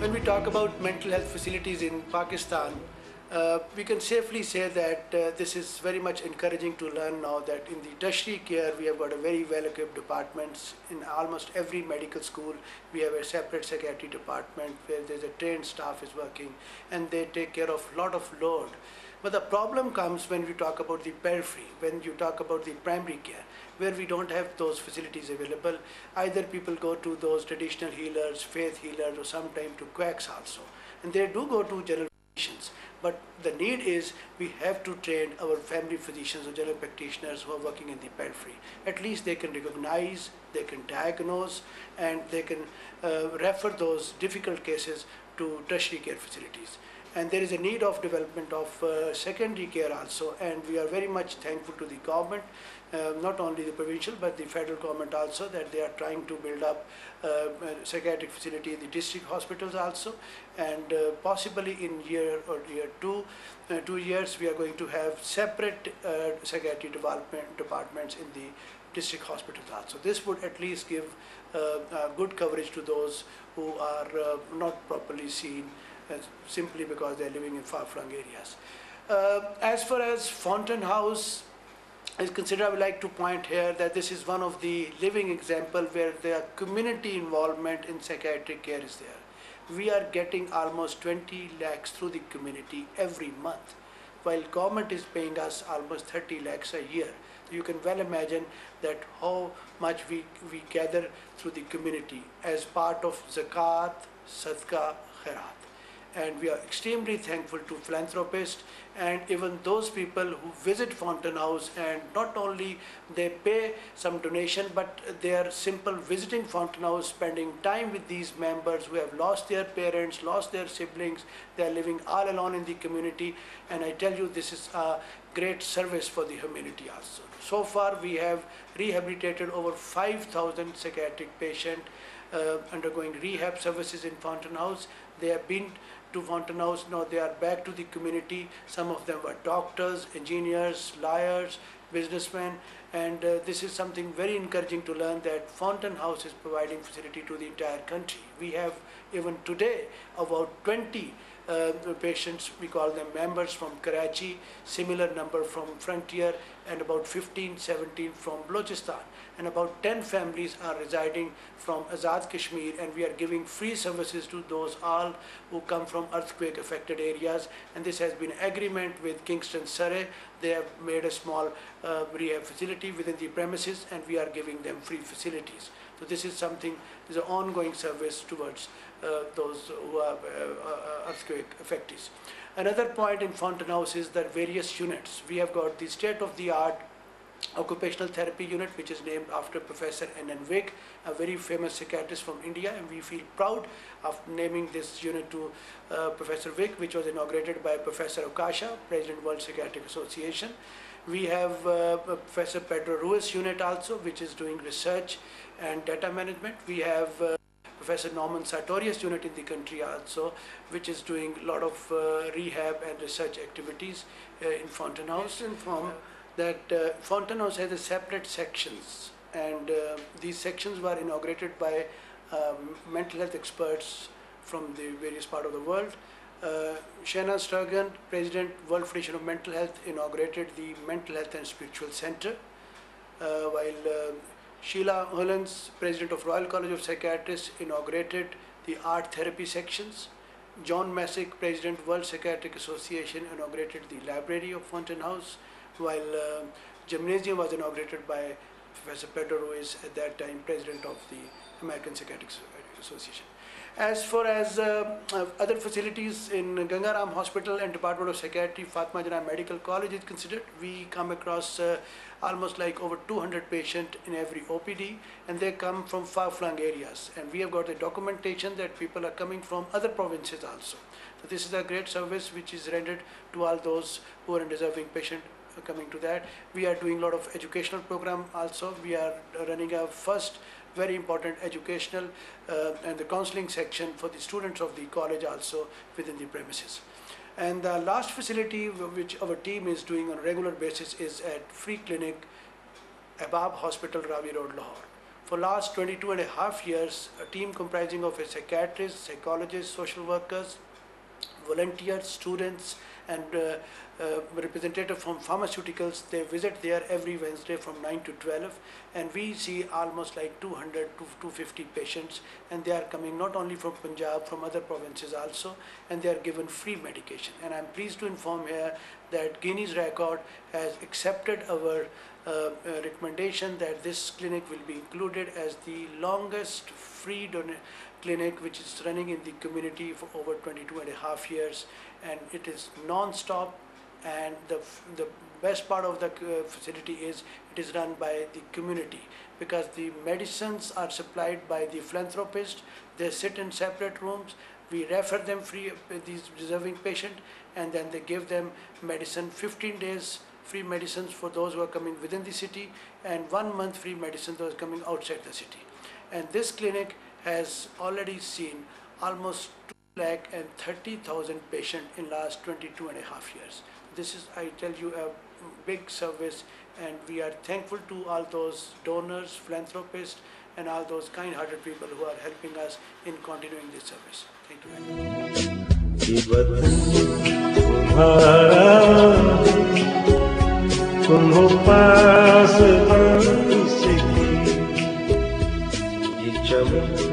When we talk about mental health facilities in Pakistan, we can safely say that this is very much encouraging to learn now that in the tertiary care we have got a very well-equipped departments. In almost every medical school we have a separate psychiatry department where there's a trained staff is working and they take care of a lot of load. But the problem comes when we talk about the periphery, when you talk about the primary care, where we don't have those facilities available. Either people go to those traditional healers, faith healers, or sometimes to quacks also. And they do go to general physicians. But the need is we have to train our family physicians or general practitioners who are working in the periphery. At least they can recognize, they can diagnose, and they can refer those difficult cases to tertiary care facilities. And there is a need of development of secondary care also, and we are very much thankful to the government, not only the provincial but the federal government also, that they are trying to build up a psychiatric facility in the district hospitals also, and possibly in year 2 years we are going to have separate psychiatry departments in the district hospitals also. This would at least give good coverage to those who are not properly seen simply because they are living in far-flung areas. As far as Fountain House is considered, I would like to point here that this is one of the living example where the community involvement in psychiatric care is there. We are getting almost 20 lakhs through the community every month, while government is paying us almost 30 lakhs a year. You can well imagine that how much we gather through the community as part of zakat, sadaqah, khairat. And we are extremely thankful to philanthropists and even those people who visit Fountain House, and not only they pay some donation, but they are simple visiting Fountain House, spending time with these members who have lost their parents, lost their siblings. They are living all alone in the community, and I tell you, this is a great service for the community also. So far we have rehabilitated over 5,000 psychiatric patients undergoing rehab services in Fountain House. They have been to Fountain House, now they are back to the community. Some of them were doctors, engineers, lawyers, businessmen, and this is something very encouraging to learn that Fountain House is providing facility to the entire country. We have even today about 20 patients, we call them members, from Karachi, similar number from Frontier, and about 15, 17 from Balochistan. And about 10 families are residing from Azad Kashmir, and we are giving free services to those all who come from earthquake affected areas. And this has been agreement with Kingston Surrey. They have made a small rehab facility within the premises, and we are giving them free facilities. So this is something, is an ongoing service towards those who are earthquake affectees. Another point in Fountain House is that various units. We have got the state-of-the-art occupational therapy unit, which is named after Professor N.N. Vig, a very famous psychiatrist from India, and we feel proud of naming this unit to Professor Vig, which was inaugurated by Professor Akasha, President World Psychiatric Association. We have Professor Pedro Ruiz unit also, which is doing research and data management. We have Professor Norman Sartorius unit in the country also, which is doing a lot of rehab and research activities in Fountain House. Inform that Fountain House has a separate sections, and these sections were inaugurated by mental health experts from the various parts of the world. Shana Sturgeon, President World Federation of Mental Health, inaugurated the Mental Health and Spiritual Center, while Sheila Hollins, President of Royal College of Psychiatrists, inaugurated the art therapy sections. John Messick, President World Psychiatric Association, inaugurated the library of Fountain House, while gymnasium was inaugurated by Professor Pedro Ruiz, at that time President of the American Psychiatric Association. As far as other facilities in Gangaram Hospital and Department of Psychiatry, Fatma Jana Medical College is considered, we come across almost like over 200 patients in every OPD, and they come from far-flung areas. And we have got the documentation that people are coming from other provinces also. So this is a great service which is rendered to all those who are undeserving patients coming to that. We are doing a lot of educational program also. We are running a first very important educational and the counseling section for the students of the college also within the premises. And the last facility which our team is doing on a regular basis is at Free Clinic, Abab Hospital, Ravi Road, Lahore. For last 22 and a half years, a team comprising of a psychiatrist, psychologist, social workers, volunteers, students, and representative from pharmaceuticals, they visit there every Wednesday from 9 to 12, and we see almost like 200 to 250 patients, and they are coming not only from Punjab, from other provinces also, and they are given free medication. And I'm pleased to inform here that Guinness Record has accepted our recommendation that this clinic will be included as the longest free clinic which is running in the community for over 22 and a half years, and it is non-stop. And the best part of the facility is it is run by the community, because the medicines are supplied by the philanthropist. They sit in separate rooms. We refer them free, these deserving patient, and then they give them medicine, 15 days free medicines for those who are coming within the city, and 1 month free medicine those coming outside the city. And this clinic has already seen almost 230,000 patients in last 22 and a half years. This is, I tell you, a big service, and we are thankful to all those donors, philanthropists, and all those kind-hearted people who are helping us in continuing this service. Thank you very much.